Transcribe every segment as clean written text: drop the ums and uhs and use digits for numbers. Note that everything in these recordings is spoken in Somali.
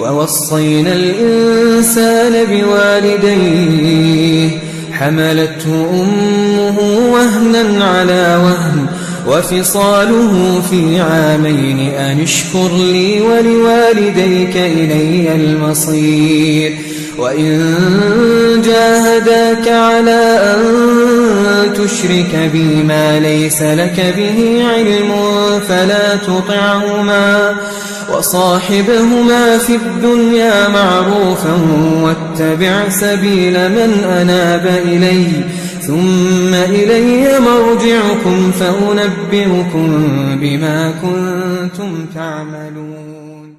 ووصينا الإنسان بوالديه حملته أمه وهنا على وهن وفصاله في عامين أن اشكر لي ولوالديك إلي المصير وإن جاهداك على أن تشرك بي ما ليس لك به علم فلا تطعهما وصاحبهما في الدنيا معروفا واتبع سبيل من أناب إلي ثم إلي مرجعكم فأنبئكم بما كنتم تعملون.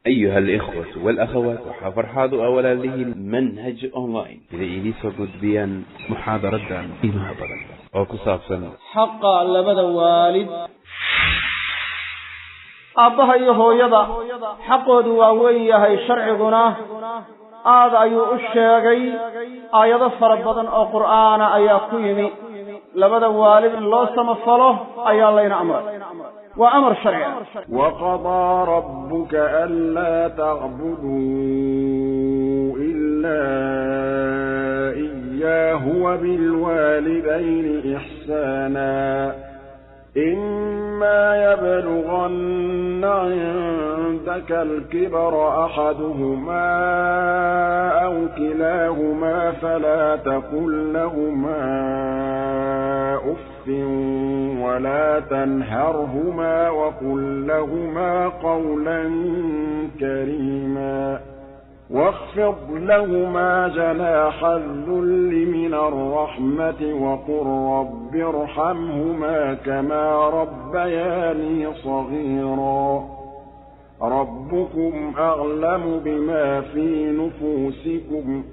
أيها الإخوة والأخوات وحفرحاض أولا له المنهج أونلاين إذا إليس قد بيان محاضرة دان وكصاف سنة حق لبدا والد أبها يهويدا حقود وويه شرعنا هذا أيو الشيغي آيات فربضا أو قرآن أياكويمي لبدا والد الله سمفله أيا اللين أمر وأمر شرعي. وقضى ربك ألا تعبدوا إلا إياه وبالوالدين إحسانا إما يبلغن عندك الكبر أحدهما أو كلاهما فلا تقل لهما أف ولا تنهرهما وقل لهما قولا كريما واخفض لهما جناح الذل من الرحمة وقل رب ارحمهما كما ربياني صغيرا ربكم أعلم بما في نفوسكم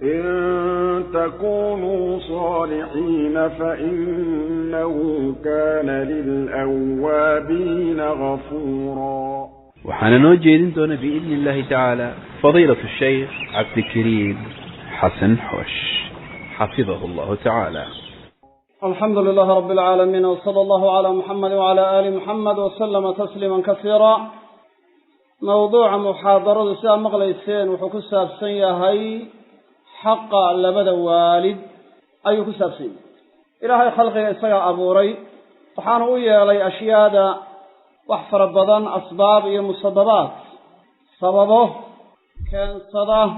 إن تكونوا صالحين فإنه كان للأوابين غفورا. وحنا نوجه دون بإذن الله تعالى فضيلة الشيخ عبد الكريم حسن حوش حفظه الله تعالى. الحمد لله رب العالمين وصلى الله على محمد وعلى آل محمد وسلم تسليما كثيرا. موضوع محاضرة ساعة مغليسين وحكو سابسين يهي حق لبدا والد أي كسابسين إلهي خلقه إساء أبوري وحانو إيالي أشياء وحفر بضان أسباب إيا مصدبات سببه كان صدا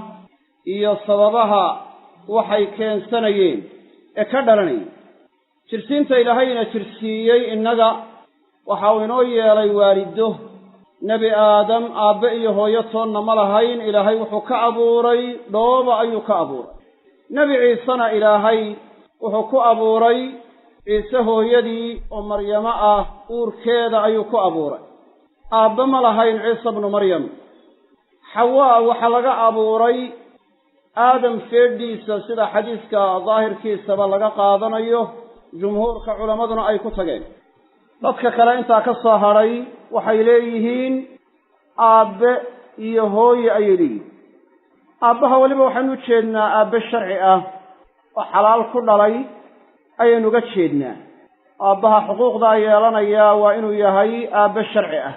إيا سببها وحي كان سنيين إكدرني ترسين إلهينا ترسيي إننا وحاونو إيالي والده نبي آدم آبئي هويتون ملهين إلهي وحك أبوري دوب أيك أبوري نبي عيسى إلهي وحك أبوري عيسى هويدي ومريم أوركيد أيك أبوري آب ملهين عيسى بن مريم حواء وحلق أبوري آدم فيردي سلسلة حديثك ظاهر كيس بلغ قادنا أيه جمهور كعلماء أي كتغين dadka kale inta ka soo haray waxay leeyihiin aabe iyo hooyo ayay aabaha waliba waxaanu jeednaa aabe sharci ah oo xalaal ku dhalay ayaynu ga jeednaa aabaha xuquuqda ay yeelanaya waa inuu yahay aabe sharci ah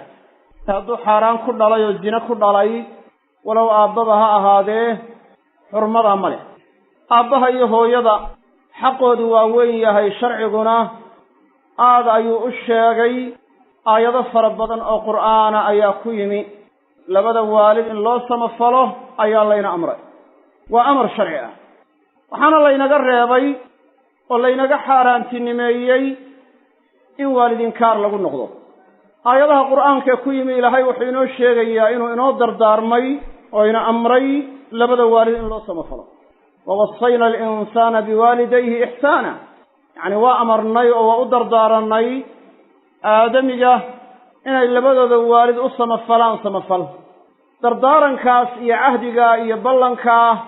hadduu xaraan ku dhalay oo zina ku dhalay walow aababa ha ahaadee xurmada male aabaha iyo hooyada xaqoodu waa weyn yahay sharciguna aad ayuu u sheegay aayado fara badan oo qur'aana ayaa ku yimi labada waalid in loo samafalo ayaa layna amray waa amar sharci ah waxaana laynaga reebay oo laynaga xaaraantinimeeyey in waalidinkaar lagu noqdo aayadaha qur'aanka ku yimi ilaahay wuxuu inoo sheegayaa inuu inoo dardaarmay oo ina amray labada waalid in loo samafalo ووصينا الإنسان بوالديه إحسانا يعني وأمرني وأدردارني آدمية إن اللبدو ذو والد أصمفلان صمفل دردارن كاس إيا عهدك إيا بلن كاس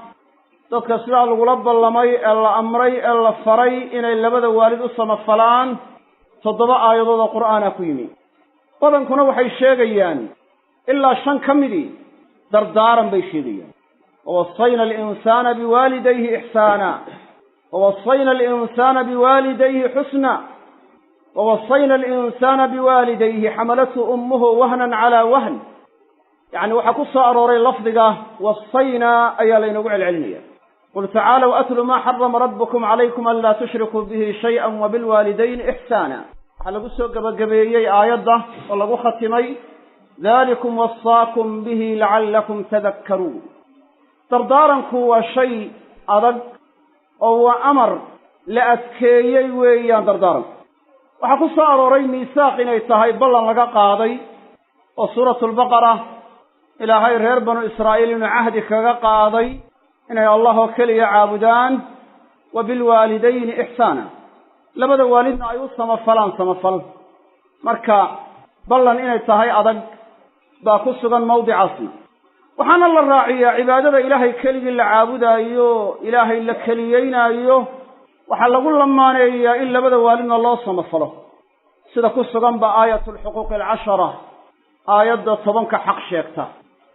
dadka sida lagu la ballamay ee la amray ee la faray inay labada waalid u samaflaan 7 aayadood oo quraana ku yimi badankuna waxay sheegayaan ilaa 5 kamidi dardaaran bay sheegayaan ووصينا الإنسان بوالديه إحسانا ووصينا الإنسان بوالديه حسنا ووصينا الإنسان بوالديه حملته أمه وهنا على وهن يعني وحكو صاروري لفظك وصينا أيا لينقع العلمية قل تعالوا أتلوا ما حرم ربكم عليكم ألا تشركوا به شيئا وبالوالدين إحسانا على قصة قبيلي آيات والله ختمي ذلكم وصاكم به لعلكم تذكرون تردارا هو شيء أدق أو أمر لأسكيي ويان تردارا وحكو صاروري ميثاقنا يتهي بلان لقا قاضي وسورة البقرة إلى هاي رير بنو إسرائيل إن عهدك قاضي إن الله كلي عابدان وبالوالدين إحسانا لبدا والدنا أيو سمفل مركا بلن إن تهي أدق باكسغا موضع أصلا وحان الله الراعية عبادة إلهي كلي العابدا أيو إلهي لكليين أيو وحان لقول لما نيا إلا بدا والدنا الله سمفله سيدا كسغا بآية الحقوق العشرة آيات طبنك حق شيكتا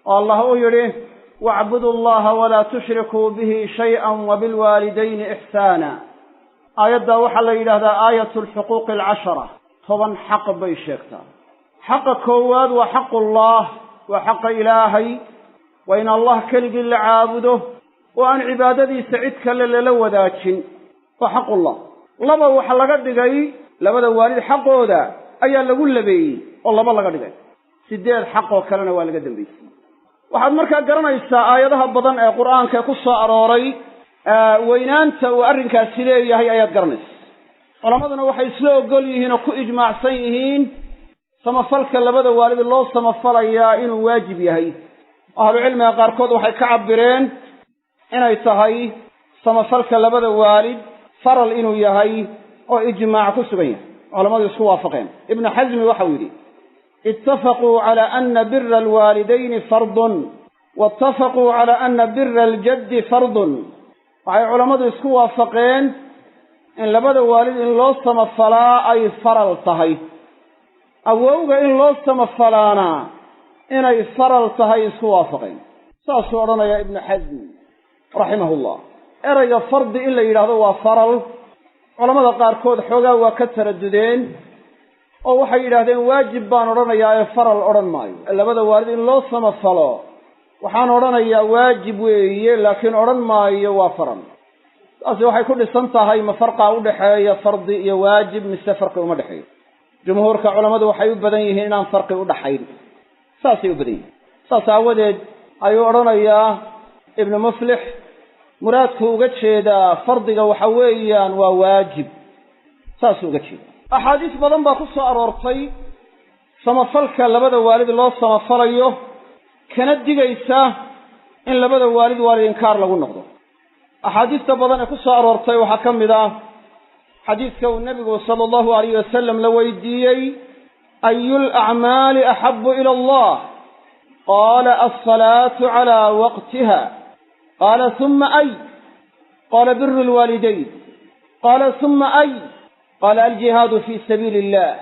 والله يريه واعبدوا الله ولا تشركوا به شيئا وبالوالدين إحسانا آيات وحل إلى هذا آية الحقوق العشرة طبعا حق بيشيكتا حق كواد وحق الله وحق إلهي وإن الله كلق اللي عابده وأن عبادتي سعدك للو ذاتشن وحق الله لما وحل قدقي لما والد حقه ذا أيا لقول لبي والله ما قدقي sideed xaq oo kalena waa laga dambeeyay waxaad markaa garanaysaa aayadaha badan ee quraanka ku soo arooray weynaanta oo arrinkaasi leeyahay ayaad garanaysaa culamaduna waxay isla ogol yihiin oo ku ijmaacsan yihiin samafalka labada waalid loo samafalayaa inuu waajib yahay ahlu cilmiga qaarkood waxay ka cabireen inay tahay samafalka labada waalid faral inuu yahay oo ijmaac ku sugan yahay culamadu isku waafaqeen ibn hazm waxa uu yiri اتفقوا على أن بر الوالدين فرض واتفقوا على أن بر الجد فرض وعي علماء اسكوا وافقين إن لبدا والد إن لو سمفلا أي فرل تهي أووغا إن لو سمفلانا إن أي فرل تهي اسكوا وافقين سأسورنا يا ابن حزم رحمه الله إرى فرض إلا يرادوا فرل علماء قاركود حوغا وكتر الددين oo waxay yiraahdeen waajib baan oranayaa ee faral oran maayo labada waalid in loo samafalo waxaan oranayaa waajib weeye laakiin oran maayo waa faral taasi waxay ku dhisan tahay ma farqa u dhaxeeya fardi iyo waajib mise farqi uma dhaxeeyo jumhuurka culimadu waxay u badan yihiin inaan farqi u dhaxayn saasi u badan saas aawadeed ayuu oranayaa ibn muflih muraadku uga jeeda fardiga waxa weeyaan waa waajib saas uga jeeda أحاديث بدن باكسو أرورتي سمفلك لبدا والد الله سمفليه كانت ديغيسا إن لبدا والد إنكار لغو نقضو أحاديث بدن كسو أرورتي وحكم ذا حديث كون النبي صلى الله عليه وسلم لويديي أي الأعمال أحب إلى الله قال الصلاة على وقتها قال ثم أي قال بر الوالدين قال ثم أي قال الجهاد في سبيل الله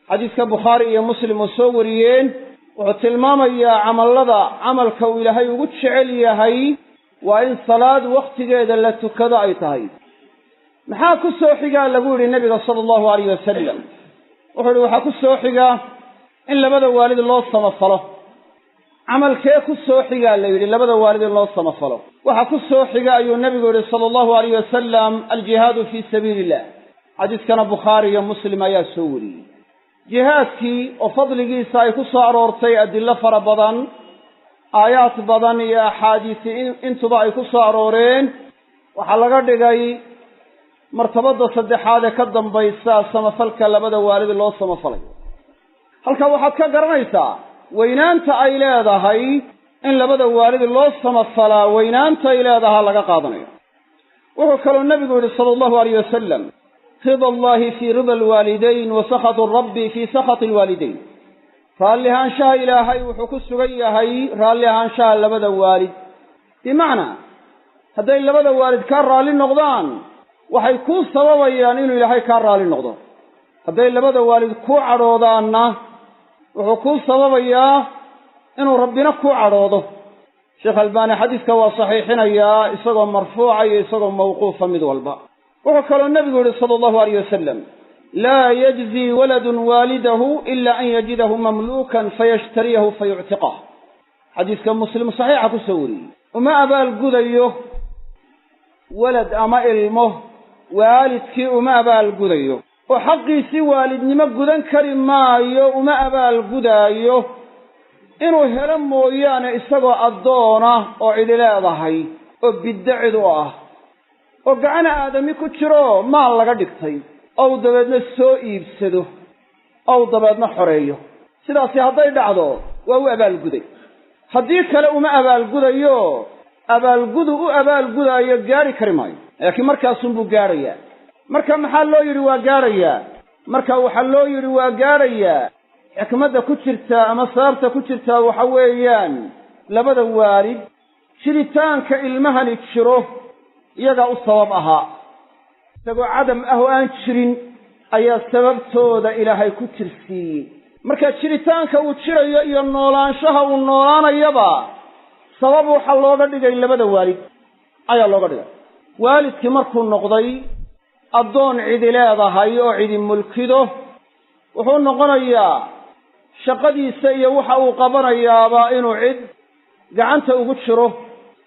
حديث البخاري ومسلم وسوريين وتلمام يا عمل لذا عمل كويلهي وجعل هي وإن صلاة وقت جيدا لتكذا أيتهي محاكو السوحيقا لقول النبي صلى الله عليه وسلم وحلو حاكو السوحيقا إن لبدا والد الله صمفله عمل كيكو السوحيقا اللي لبدا والد الله صمفله وحاكو السوحيقا أيها النبي صلى الله عليه وسلم الجهاد في سبيل الله حديث كان بخاري ومسلم يا سوري جهادكي وفضلكي سايكو صارورتي أدلة فربضان آيات بدن يا حديث انتو ضايكو صارورين وحلقا دقاي مرتبط صدحاده كدن بيسا سمفلك لبدا والد الله سمفلك halka waxaad ka garanaysaa weynaanta ay leedahay in labada waalid loo samafalaa weynaanta ay leedahay laga qaadanayo wuxuu kaloo nabigu yiri sallallahu alayhi wasallam رضا الله في رضا الوالدين وسخط الرب في سخط الوالدين رالها انشاء إلهي وحكس غيهي رالها انشاء لبدا والد بمعنى هذا لبدا والد كان رالي النقضان وحيكون سببا يعني إنه إلهي كان رالي النقضان هذا لبدا والد كو عروضان وحكون سببا إنه ربنا كو عروضه شيخ الباني حديث كوا صحيحين يا إساقوا مرفوعا إساقوا موقوفا مدولبا وقال النبي صلى الله عليه وسلم لا يجزي ولد والده إلا أن يجده مملوكا فيشتريه فيعتقه xadiiska muslim saxiixa ku soo wariyey uma abaalgudayo walad ama ilmo waalidkii uma abaalgudayo oo xaqiisii waalidnimo gudan kari maayo uma abaalgudaayo inuu helo mooyaane isagoo addoona oo cidi leedahay oo bidda cid u ah oo gacan aadami ku jiro maal laga dhigtay oo dabeedna soo iibsado oo dabeedna xoreeyo sidaasi hadday dhacdo waa u abaalguday haddii kale uma abaalgudayo abaalgudu u abaalgudaayo gaari kari maayo laakiin markaasunbuu gaadhayaa marka maxaa loo yidhi waa gaadhayaa marka waxaa loo yidhi waa gaadhayaa xikmadda ku jirtaa ama sababta ku jirtaa waxa weeyaan labada waalid jiritaanka ilmahani jiro iyagaa u sabab ahaa isagoo cadam ah oo aan jirin ayaa sababtooda ilaahay ku jirsiiyey marka jiritaanka uu jirayo iyo noolaanshaha uu noolaanayaba sabab waxaa looga dhigay labada waalid ayaa looga dhigay waalidkii markuu noqday addoon cidi leedahay oo cidi mulkido wuxuu noqonayaa shaqadiisa iyo waxa uu qabanayaaba inuu cid gacanta ugu jiro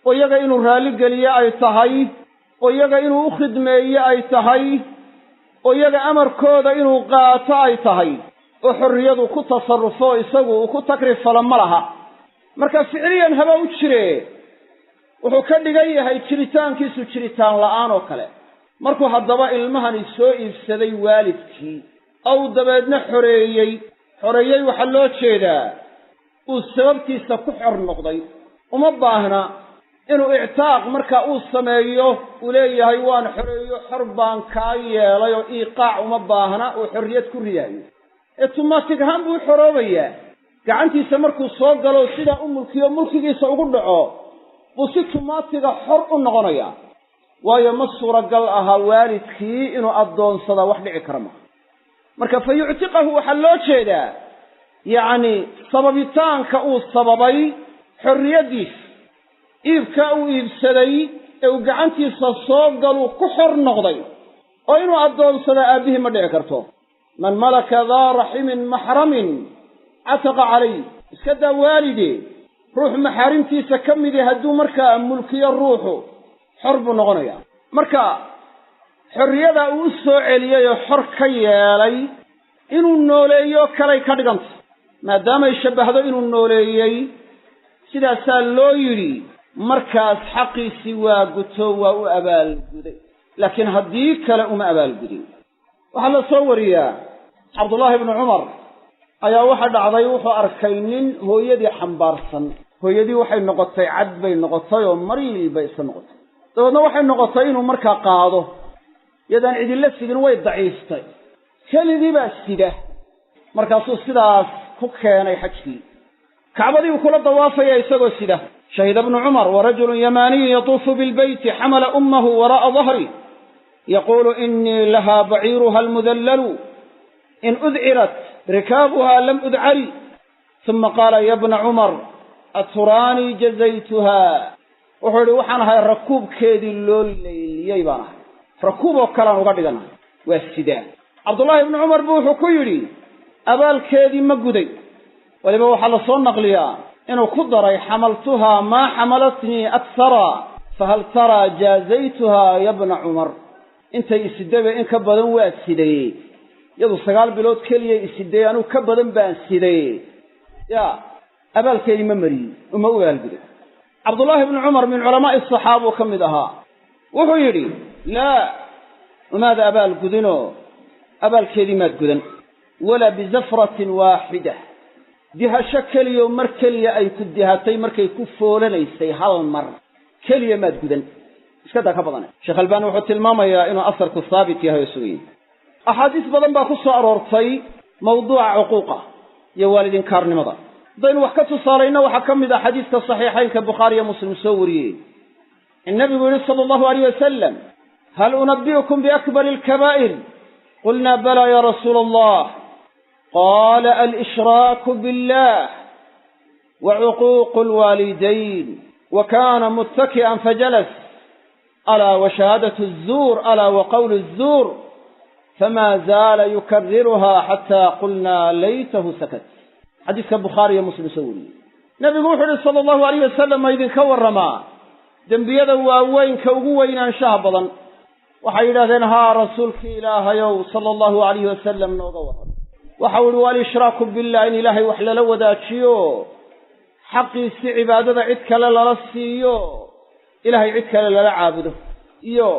oo iyaga inuu raalli geliyo ay tahay oo iyaga inuu u khidmeeyo ay tahay oo iyaga amarkooda inuu qaato ay tahay oo xorriyadu ku tasarrufo isagu uu ku takrifalo ma laha marka ficliyan haba u jire wuxuu ka dhigan yahay jiritaankiisu jiritaan la'aan oo kale markuu haddaba ilmahani soo iibsaday waalidkii ow dabeedna xoreeyey waxaa loo jeedaa uu sababtiisa ku xor noqday uma baahna inuu ictaaq marka uu sameeyo uu leeyahay waan xoreeyo xor baan kaa yeelay oo iiqaac uma baahna uu xorriyad ku ridaayo automatic ahaan buu xoroobayaa gacantiisa markuu soo galo sidaa u mulkiyo mulkigiisa ugu dhaco buu si tumaatiga xor u noqonayaa waayo ma suuragal aha waalidkii inuu addoonsada wax dhici kara ma marka fa yuctiqahu waxaa loo jeedaa yacni sababitaanka uu sababay xorriyaddiisa iibkaa uu iibsaday ee uu gacantiisa soo galuu ku xor noqday oo inuu addoonsada aabbihii ma dhici karto man malaka daa raximin maxramin cataqa calayh iska daa waalide ruux maxaarimtiisa ka midi hadduu markaa mulkiyo ruuxu xor buu noqonayaa marka xorriyada uu u soo celiyey oo xor ka yeelay inuu nooleeyo kalay ka dhiganta maadaamay shabbahdo inuu nooleeyey sidaasaa loo yidhi markaas xaqiisii waa guto waa u abaalguday laakiin haddii kale uma abaalgudin waxaa la soo wariyaa cabdullaahi ibnu cumar ayaa waxa dhacday wuxuu arkay nin hooyadii xambaarsan hooyadii waxay noqotay cad bay noqotay oo mariil bay iska noqotay dabeedna waxay noqotay inuu markaa qaado yadaan cidilla sigin way daciiftay keligii baa sida markaasuu sidaas ku keenay xajkii kacbadii uu kula dawaafaya isagoo sida shahida ibnu cumar warajulun yamaaniyun yatuufu bilbeyti xamala ummahu waraa'a dahri yaquulu inii lahaa baciiruha almudallalu in udcirat rikaabuha lam udcari uma qaala ya bna cumar aturaanii jazaytuha wuxuu idhi waxaan ahay rakuubkeedii loo leyliyey baan ahay rakuub oo kalean uga dhiganahay waa sidaa cabdullaahi ibnu cumar buu wuxuu ku yidhi abaalkeedii ma guday weliba waxaa la soo naqliyaa inuu ku daray xamaltuhaa maa xamalatnii aksara fahal taraa jaazaytuhaa ya bna cumar intay isidabe in ka badan waa sidaye yadu 9 bilood keliya isiday anuu ka badan baan sidaye ya abaalkeedii ma mariyey uma u abaalguday cabdullaahi ibnu cumar min culamaa'i asaxaaba ka mid ahaa wuxuu yidhi laa umaada abaalgudinoo abaalkeedii maad gudan walaa bizafratin waaxida dihasho keliyo mar keliya ay ku dihatay markay ku foolanaysay hal mar keliya maad gudan iska daa ka badanay sheekh albaani wuxuu tilmaamayaa inuu asarku saabit yahay oo sugayay axaadiis badan baa ku soo aroortay mawduuca cuquuqa iyo waalidinkaarnimada haddaynu wax ka tusaalayna waxaa ka mid ah xadiiska saxiixaynka bukhaari iyo muslim soo wariyey in nabigu yihi sala allahu alayh wasalam hal unabbi'ukum biakbari alkabaa'ir qulnaa balaa ya rasuula allah qaala alshraaku billah wa cuquuqu alwaalidayn wa kaana muttaki'an fajalas alaa wa shahaadatu azuur alaa wa qawlu azuur fama zaala yukarriruhaa xataa qulnaa laytahu sakat xadiiska bukhaari iyo muslim soo wariyey nabigu wuxuu yidhi sala allahu alayh wasalam ma idinka warramaa dembiyada waaweynka ugu weynaanshaha badan waxay yidhahdeen haa rasuulkii ilaahayow sala allahu alayhi wasalam nooga warram waxau ihi walishraaku billah in ilaahay wax lala wadaajiyo xaqiisii cibaadada cid kale lala siiyo ilaahay cid kale lala caabudo iyo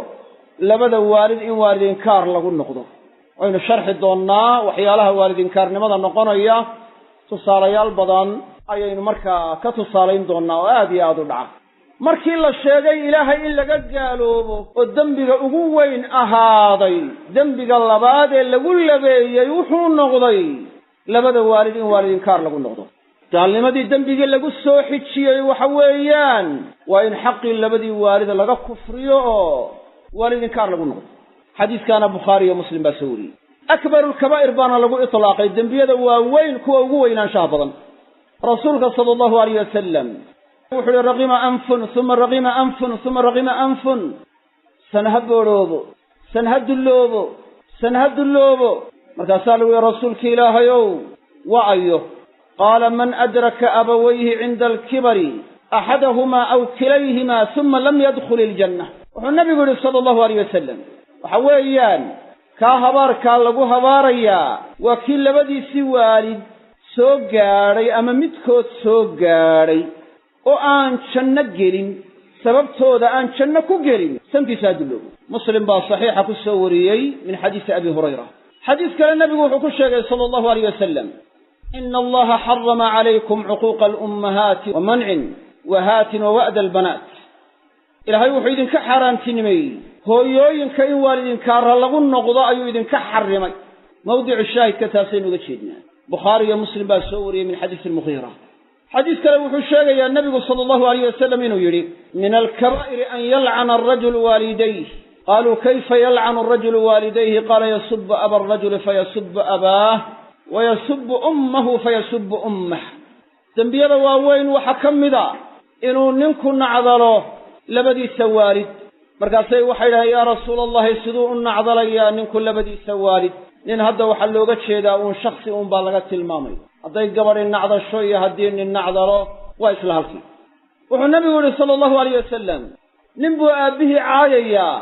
labada waalid in waalidinkaar lagu noqdo waynu sharxi doonnaa waxyaalaha waalidinkaarnimada noqonaya tusaalayaal badan ayaynu markaa ka tusaalayn doonnaa oo aad iyo aad u dhaca markii la sheegay ilaahay in laga gaaloobo oo dembiga ugu weyn ahaaday dembiga labaad ee lagu labeeyey wuxuu noqday labada waalid in waalidinkaar lagu noqdo gaalnimadii dembigii lagu soo xijiyey waxa weeyaan waa in xaqii labadii waalid laga kufriyo oo waalidinkaar lagu noqdo xadiiskaana bukhaari iyo muslim baa soo wariyey akbaru lkabaa'ir baana lagu itlaaqay dembiyada waaweyn kuwa ugu weynaanshaha badan rasuulka sala allahu alayh wasalam wuxuu uhi raqima anfun uma raqima anfun uma raqima anfun san ha boodhoobo san ha dulloobo san ha dulloobo markaasaa lagu yihi rasuulki ilaahayow wa ayo qaala man adraka abawayhi cinda alkibari axadahumaa aw kilayhimaa uma lam yadkhul iljanna wuxuu nabigu yihi sala allahu alayh wasalam waxa weeyaan kaa habaarkaa lagu habaarayaa waa kii labadiisii waalid soo gaadhay ama midkood soo gaadhay oo aan janno gelin sababtooda aan janno ku gelin santiisa ha dulloobo muslim baa saxiixa ku soo wariyey min xadiisi abi hurayra xadiis kale nabigu wuxuu ku sheegay sala allahu alayh wasalam ina allaha xarama calaykum cuquuqa alummahaati wa mancin wahaatin wa wa'da albanaat ilaahay wuxuu idinka xaaraantinimeeyey hooyooyinka in waalidinkaara lagu noqdo ayuu idinka xarimay mawdicu shaahidka taasaynu uga jeednaa bukhaari iyo muslim baa soo wariyey min xadiisi almughiira xadiis kale wuxuu sheegayaa nabigu sala allahu alayh wasalam inuu yidhi min alkabaa'iri an yalcana arajulu waalidayh qaaluu kayfa yalcanu arajulu waalidayhi qaala yasubu aba arajuli fayasubu abaah wayasubu ummahu fayasubu ummah dembiyada waaweyn waxaa ka mid a inuu ninku nacdalo labadiisa waalid markaasay waxay dhahay yaa rasuula allahi siduu u nacdalayaa ninku labadiisa waalid nin hadda waxaa looga jeedaa uun shaksi uun baa laga tilmaamay hadday gabadhi nacdasho iyo haddii nin nacdalo waa isla halkii wuxuu nabigu yihi sala allahu alayh wasalam nin buu aabbihii caayayaa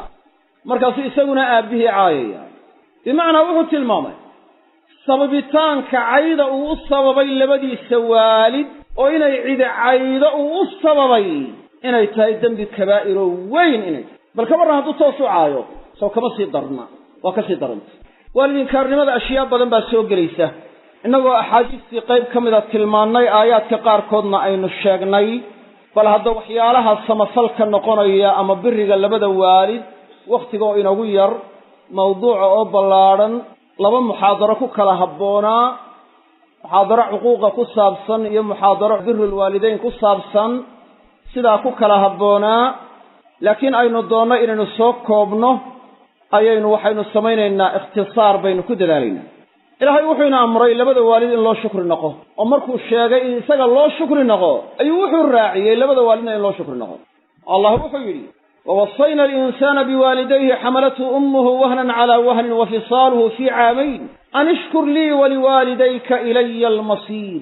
markaasuu isaguna aabbihii caayayaa bimacnaa wuxuu tilmaamay sababitaanka cayda uu u sababay labadiisa waalid oo inay cidi caydo uu u sababay inay tahay dembi kabaa'iroo weyn inay tahay bal ka warran hadduu toos u caayo soo kama sii darna waa ka sii daranta waalidinkaarnimada ashyaa badan baa soo gelaysa innagoo axaadiistii qayb ka mida tilmaannay aayaadka qaarkoodna aynu sheegnay bal hadda waxyaalaha samafalka noqonaya ama biriga labada waalid wakhtiga oo inagu yar mawduuca oo ballaadhan laba muxaadaro ku kala habboonaa muxaadaro cuquuqa ku saabsan iyo muxaadaro birulwaalidayn ku saabsan sidaa ku kala habboonaa laakiin aynu doonno inaynu soo koobno waxaynu samaynaynaa ikhtisaar baynu ku dadaalaynaa ilaahay wuxuu ina amray labada waalid in loo shukri noqo oo markuu sheegay in isaga loo shukri noqo ayuu wuxuu raaciyey labada waalidna in loo shukri noqo allah wuxuu yidhi wawasayna alinsaana biwaalidayhi xamalathu ummuhu wahnan calaa wahnin wafisaaluhu fii caamayn an ishkur lii waliwaalidayka ilaya almasiir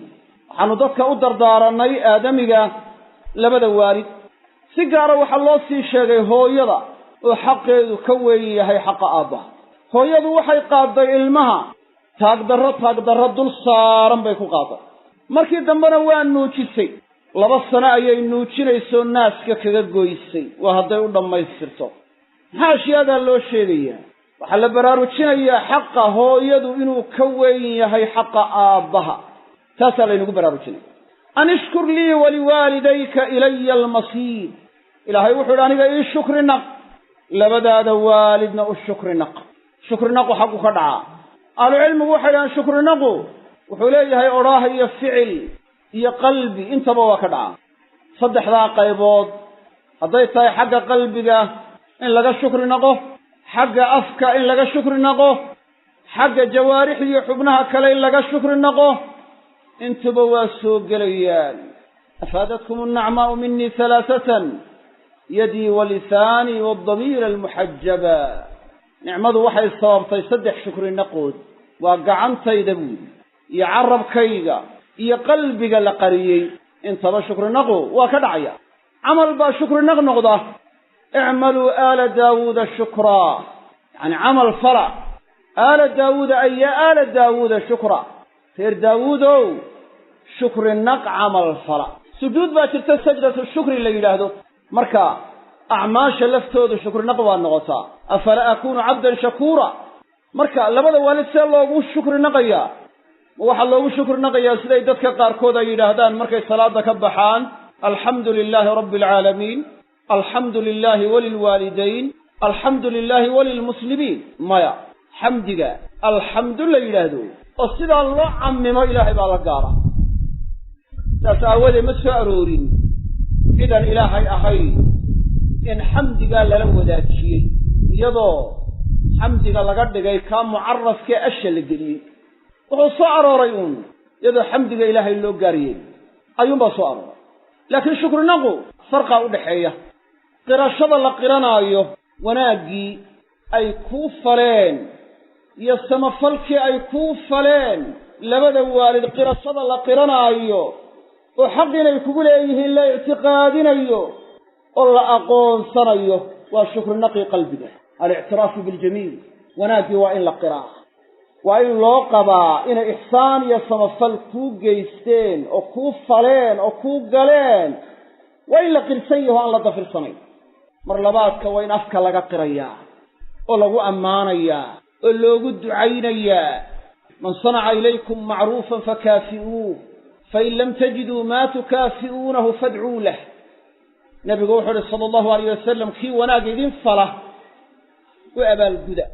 waxaanu dadka u dardaaranay aadamiga labada waalid si gaara waxaa loo sii sheegay hooyada oo xaqeedu ka weyn yahay xaqa aabbaha hooyadu waxay qaadday ilmaha taagdarro dul saaran bay ku qaaday markii dambena waa nuujisay 2 sano ayay nuujinaysoo naaska kaga goysay waa hadday u dhammaystirto maxaa ashiyaadaa loo sheegayaa waxaa la baraarujinayaa xaqa hooyadu inuu ka weyn yahay xaqa aabbaha taasaa laynagu baraarujinaya an ishkur lii waliwaalidayka ilaya almasiir ilaahay wuxuu idhi aniga ii shukri naq labadaada waalidna u shukri naq shukri naqu xaggu ka dhacaa ahlucilmigu waxay dhahaan shukri naqu wuxuu leeyahay odhaah iyo ficil iyo qalbi intaba waa ka dhacaa 3 qaybood hadday tahay xagga qalbiga in laga shukri naqo xagga afka in laga shukri naqo xagga jawaarix iyo xubnaha kale in laga shukri naqo intuba waa soo gelayaan afaadatkum annacmaa'u minii 3 yadii walisaanii waaldamiira almuxajaba nicmadu waxay sababtay 3 shukri naqood waa gacantayda buudi iyo carabkayga iyo qalbiga la qariyey intaba shukri naqu waa ka dhacaya camal baa shukri naq noqda icmaluu aala daawuuda shukraa yani camal fala aala daawuuda ay ya aala daawuuda shukra reer daawuudow shukri naq camal fala sujuud baa jirta sajdatu shukri la yidhaahdo marka acmaasha laftooda shukri naq waa noqotaa afala akunu cabdan shakuura marka labada waalid see loogu shukri naqayaa waxaa loogu shukri naqayaa siday dadka qaarkood ay yidhaahdaan markay salaada ka baxaan alxamdu lilaahi rabbi alcaalamiin alxamdu lilaahi walilwaalidayn alxamdu lilaahi walilmuslimiin maya xamdiga alxamdu la yidhaahdo oo sidaa loo camimo ilaahay baa la gaara saas aawadeed ma soo aroorin cidan ilaahay ahayn in xamdigaa lala wadaajiyey iyadoo xamdiga laga dhigay kaa mucarafkee asha la geliyey wuxuu soo arooray uun iyadoo xamdiga ilaahay loo gaariyey ayuunbaa soo arooray laakiin shukrinaqu farqaa u dhaxeeya qirashada la qiranaayo wanaaggii ay kuu faleen iyo samafalkii ay kuu faleen labada waalid qirashada la qiranaayo oo xaq inay kugu leeyihiin la ictiqaadinayo oo la aqoonsanayo waa shukrinaqii qalbiga alictiraafu biljamiil wanaaggii waa in la qiraa waa in loo qabaa inay ixsaan iyo samafal kuu geysteen oo kuu faleen oo kuu galeen waa in la qirsan yaho aan la dafirsanayn mar labaadka waa in afka laga qirayaa oo lagu ammaanayaa oo loogu ducaynayaa man sanaca ilaykum macruufan fakaafi'uuh fain lam tajiduu maa tukaafi'uunahu fadcuu lah nabigu wuxuu uhi sala allahu alayh wasalam kii wanaag idin fala u abaalguda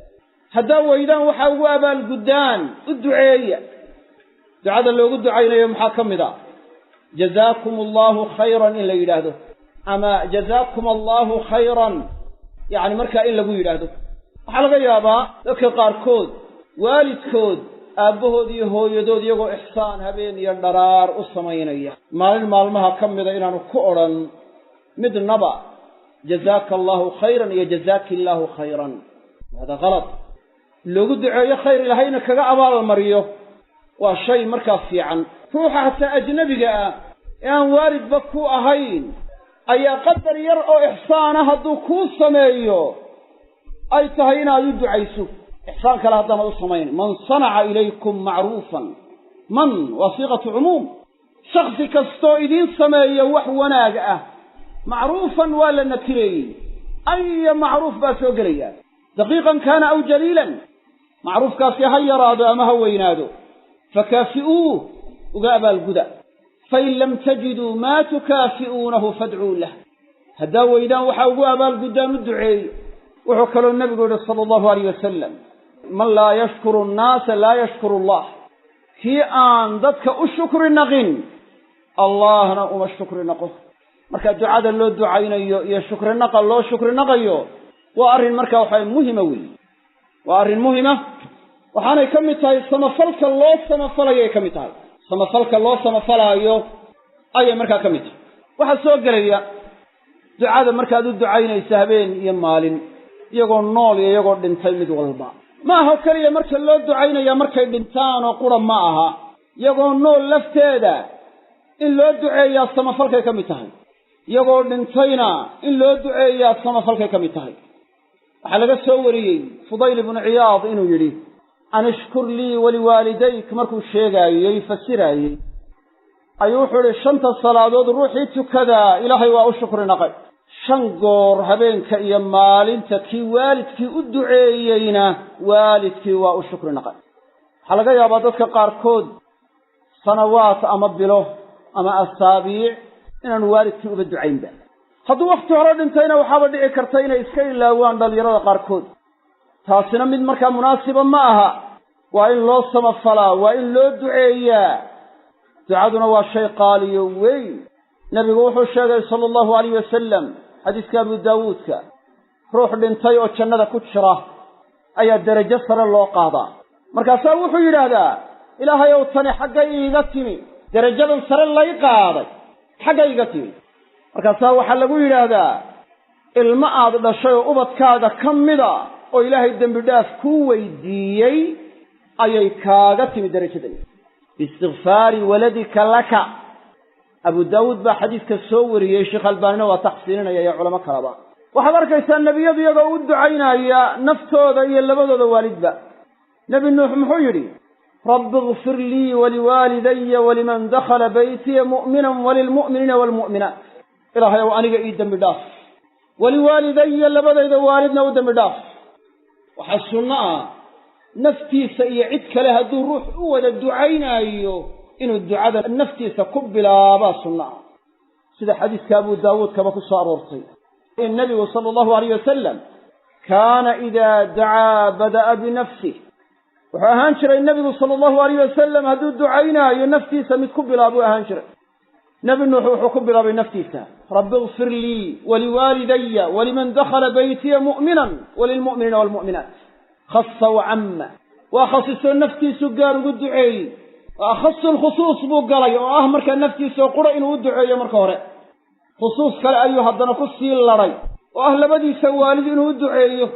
haddaa weydaan waxaa ugu abaalguddaan u duceeya ducada loogu ducaynayo maxaa ka mid a jazaakum allahu khayran in la yidhaahdo ama jazaakum allahu khayran yacni markaa in lagu yidhaahdo waxaa laga yaabaa dadka qaarkood waalidkood aabbahood iyo hooyadood iyagoo ixsaan habeen iyo dharaar u samaynaya maalin maalmaha ka mida inaanu ku odhan midnaba jazaaka allahu khayran iyo jazaaki illaahu khayran hada kalad loogu duceeyo khayr ilahayna kaga abaalmariyo waa shay markaa fiican ruuxa hataa ajnabiga ah ee aan waalidba ku ahayn ayaa qadar yar oo ixsaana hadduu kuu sameeyo ay tahay inaad u ducayso ixsaan kale haddaanad u samayn man sanaca ilaykum macruufan man waa siiqatu cumuum shaksi kastoo idiin sameeya wax wanaag ah macruufan waa la nakireeyey aya macruuf baa soo gelaya daqiiqan kaana aw jaliilan macruufkaasi ha yaraado ama ha weynaado fakaafi'uuh uga abaalguda fain lam tajiduu maa tukaafi'uunahu fadcuu lah haddaa weydaan waxaa ugu abaalguddaan u duceey wuxuu kaloo nebigu yihi sala allahu alayh wasalam man laa yashkuru annaasa laa yashkuru allah kii aan dadka u shukri naqin allahna uma shukri naqo marka ducada loo ducaynayo iyo shukri naqa loo shukri naqayo waa arrin markaa waxaa muhima weeye waa arrin muhima waxaanay ka mid tahay samafalka loo samafalayoay ka mid tahay samafalka loo samafalaayo ayay markaa ka mid tahay waxaa soo gelaya ducada markaad u ducaynaysa habeen iyo maalin iyagoo nool iyo iyagoo dhintay mid walba ma aha keliya marka loo ducaynaya markay dhintaan oo qura ma aha iyagoo nool lafteeda in loo duceeyaa samafalkay ka mid tahay iyagoo dhintayna in loo duceeyaa samafalkay ka mid tahay waxaa laga soo wariyey fudayl ibnu ciyaad inuu yidhi an ishkur lii waliwaalidayk markuu sheegaayey fasiraayey ayuu wuxuu ihi 5 salaadood ruuxii tukadaa ilaahay waa u shukri naqay 5 goor habeenka iyo maalinta kii waalidkii u duceeyeyna waalidkii waa u shukri naqay waxaa laga yaabaa dadka qaarkood sanawaat ama bilo ama asaabiic inaan waalidkii uba ducaynba hadduu wakti hore dhintayna waxaaba dhici karta inay iska ilaawaan dhalinyarada qaarkood taasina mid markaa munaasiba ma aha waa in loo samafalaa waa in loo duceeyaa ducaduna waa shay qaaliyo weyn nabigu wuxuu sheegay sala allahu alayh wasalam xadiiska abu daawuudka ruux dhintay oo jannada ku jira ayaa derajo sare loo qaadaa markaasaa wuxuu yidhaahdaa ilaahay ow tani xagga iiga timi derajadan sare lay qaaday xagga iiga timi markaasaa waxaa lagu yidhaahdaa ilmo aad dhashay oo ubadkaaga ka mida oo ilaahay dembi dhaaf kuu weydiiyey ayay kaaga timi derajadan biistikfaari waladika laka abu daawuud baa xadiidka soo wariyey sheekh albaanina waa taxsiininaya iyo culamo kaleba waxaad arkaysaa nebiyadu iyagoo u ducaynaya naftooda iyo labadooda waalidba nebi nuux muxuu yidhi rabbi ighfir lii waliwaalidaya waliman dakhala baytiya mu'minan walilmu'miniina waalmu'minaat ilaahay ow aniga ii dembi dhaaf waliwaalidaya labadayda waalidna u dembi dhaaf waxaa sunno ah naftiisa iyo cid kale hadduu ruux u wada ducaynaayo inuu ducada naftiisa ku bilaabaa sunno ah sida xadiiska abu daawuud kaba ku soo aroortay in nabigu sala allahu alayh wasalam kaana idaa dacaa bada'a binafsih wuxuu ahaan jiray nebigu sala allahu alayh wasalam hadduu ducaynaayo naftiisa mid ku bilaabuu ahaan jiray nebi nuux wuxuu ku bilaabay naftiisa rabbi ighfir lii waliwaalidaya waliman dakhala baytiya mu'minan walilmu'miniina waalmu'minaat khassa wacamma waa khasisoo naftiisu gaar ugu duceeyey waa khasu lkhusuus buu galay oo ah markaa naftiisao qura inuu u duceeyo marka hore khusuus kale ayuu haddana ku sii ladhay oo ah labadiisa waalid inuu u duceeyo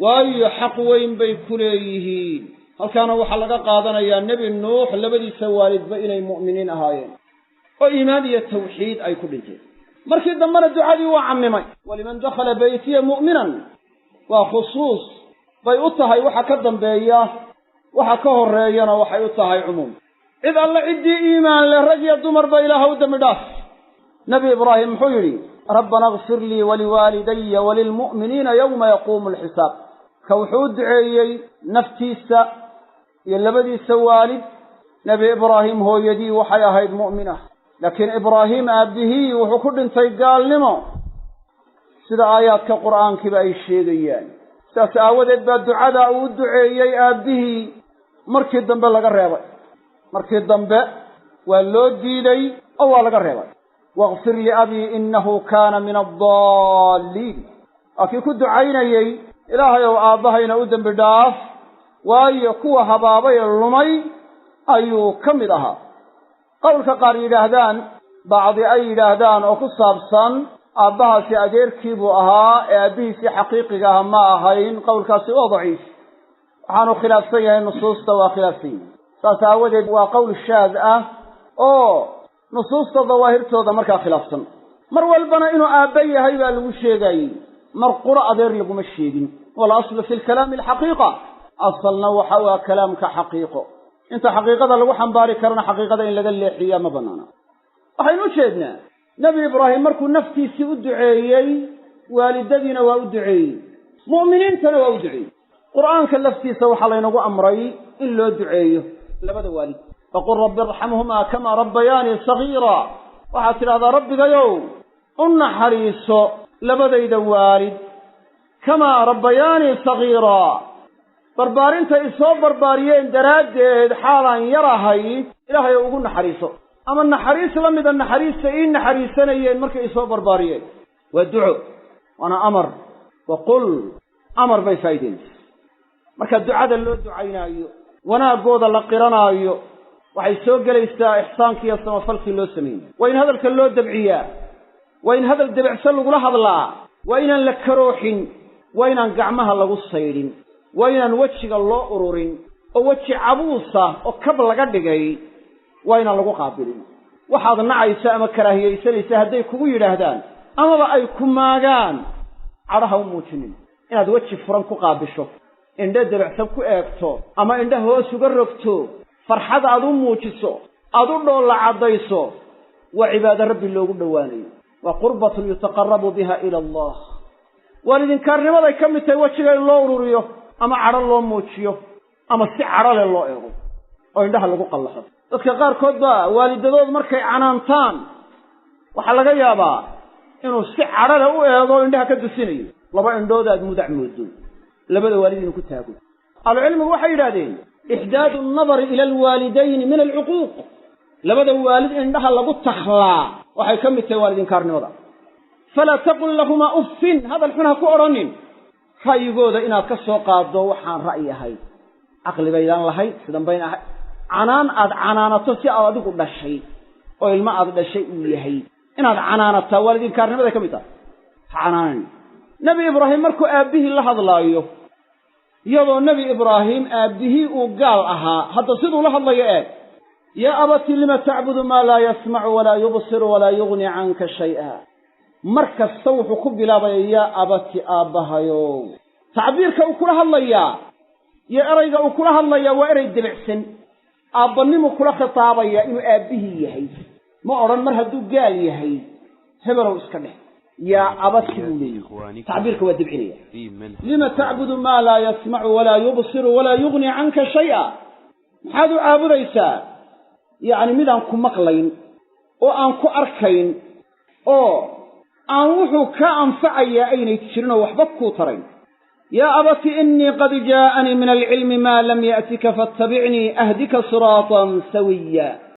waayo xaq weyn bay ku leeyihiin halkaana waxaa laga qaadanayaa nebi nuux labadiisa waalidba inay mu'miniin ahaayeen oo iimaan iyo tawxiid ay ku dhinteen markii dambena ducadii waa cammimay waliman dakhala baytiya mu'minan waa khusuus bay u tahay waxa ka dambeeya waxa ka horreeyana waxay u tahay cumuum cid alle ciddii iimaan leh rag iyo dumarba ilaaha u dembi dhaaf nebi ibraahim muxuu yidhi rabbana ighfir lii waliwaalidaya walilmu'miniina yowma yaquumu alxisaab ka wuxuu u duceeyey naftiisa iyo labadiisa waalid nebi ibraahim hooyadii waxay ahayd mu'minah laakiin ibraahim aabbihii wuxuu ku dhintay gaalnimo sida aayaadka qur'aankiiba ay sheegayaan sidaas aawadeed baa ducada uu u duceeyey aabbihii markii dambe laga reebay markii dambe waa loo diiday oo waa laga reebay واغفر لأبي إنه كان من الضالين أكي كنت عيني إلهي وآبهين أدن بداف وأي كوة هبابي الرمي أيو كمدها قولك قاري لهدان بعض أي لهدان أخصابسا أبها سيأدير كيبوها أبيه في حقيقها ما أهين قولك سوى ضعيف حانو خلاف سيئة النصوص توا خلاف سيئة فتاودد وقول الشاذة نصوص الظواهر تودا مركا خلافسن مر والبنا انه ابي هيبا لو شيغاي مر قرا ادير لو مشيغين والاصل في الكلام الحقيقه اصلنا وحوا كلامك حقيقه انت حقيقه لو خنباري كرنا حقيقه ان لغا ليخيا ما بنانا waxaynu sheegnaa nabi ibraahim markuu naftiisa u duceeyay waalidadiina waa u duceeyay mu'miniintana waa u duceeyay quraanka laftiisa waxa la inagu amray in loo duceeyo labada waalid فقل رب ارحمهما كما ربياني صغيرا وحاتل هذا ربك يوم أن حريص لبديد والد كما ربياني صغيرا بربارين تيصوب برباريين دراد حالا يراهي إلهي يقولن حريصه أما النحريص لم يدن نحريص إن حريصنيين مركا يصوب برباريين والدعو وأنا أمر وقل أمر بيفايدين مركا الدعاء اللي دعينا وانا أقول لقرنا waxay soo galaysaa ihsaanka iyo samafalkii loo sameeyay waa in hadalka loo dabciyaa waa in hadal dabacsan lagu hadlaa waa inaan la karooxin waa inaan gacmaha lagu saydhin waa inaan wajiga loo ururin oo waji cabuusa oo kab laga dhigay waa inaan lagu qaabilin waxaad nacaysa ama karaahiyeysanaysa hadday kugu yiraahdaan amaba ay ku maagaan caraha u muujinin inaad waji furan ku qaabisho indha dabacsan ku eegto ama indha hoos uga rogto فرحة أدو موجسو أدو دولة عديسو وعباد ربي اللوغو دواني وقربة يتقرب بها إلى الله والذين كان ماذا يكمل تيوشي الله وروريو أما عرى الله موجيو أما سعر الله إيغو وعندها اللوغو قلحة تذكر قار كودبا والد دود مركي عنانتان وحلقا يابا إنو سعر الله إيغو عندها كدسيني لبا عندو داد مدع مودو لبدا والدين كتابو العلم وحي رادين إحداد النظر إلى الوالدين من العقوق لبدا والد عندها لغو تخلا وحي كم التوالدين كارنوضا فلا تقل لهما أف هذا الحنها كورنين فايقود إنا كسوقا دوحان رأي هاي عقل بيدان لهي سدن بين عنان أد عنانة سيء أدوك بشيء أو الماء أد بشيء يهي إنا أد عنانة والدين كارنوضا كم يتا عنان نبي إبراهيم مركو أبيه الله الله iyadoo nabi ibraahim aabbihi uu gaal ahaa hadda sidoo la hadlayo يا أبت لم تعبد ما لا يسمع ولا يبصر ولا يغني عنك شيئا مركز صوح كبلا يا أبت آبها يو تعبيرك أكلها الله يا أريد أكلها الله وأريد دبعسن أبني كل خطابا يا إنه أبيه يهي ما أرى المرهد قال يهي هبروا اسكنه يا أبت لي تعبيرك ودبعني لما تعبد ما لا يسمع ولا يبصر ولا يغني عنك شيئا هذا عابد عيسى يعني مدانكم مقلين وأنكم أركين أو أنوحوا كأنفعي أين تشرون وحبكوا ترين يا أبت إني قد جاءني من العلم ما لم يأتك فاتبعني أهدك صراطا سويا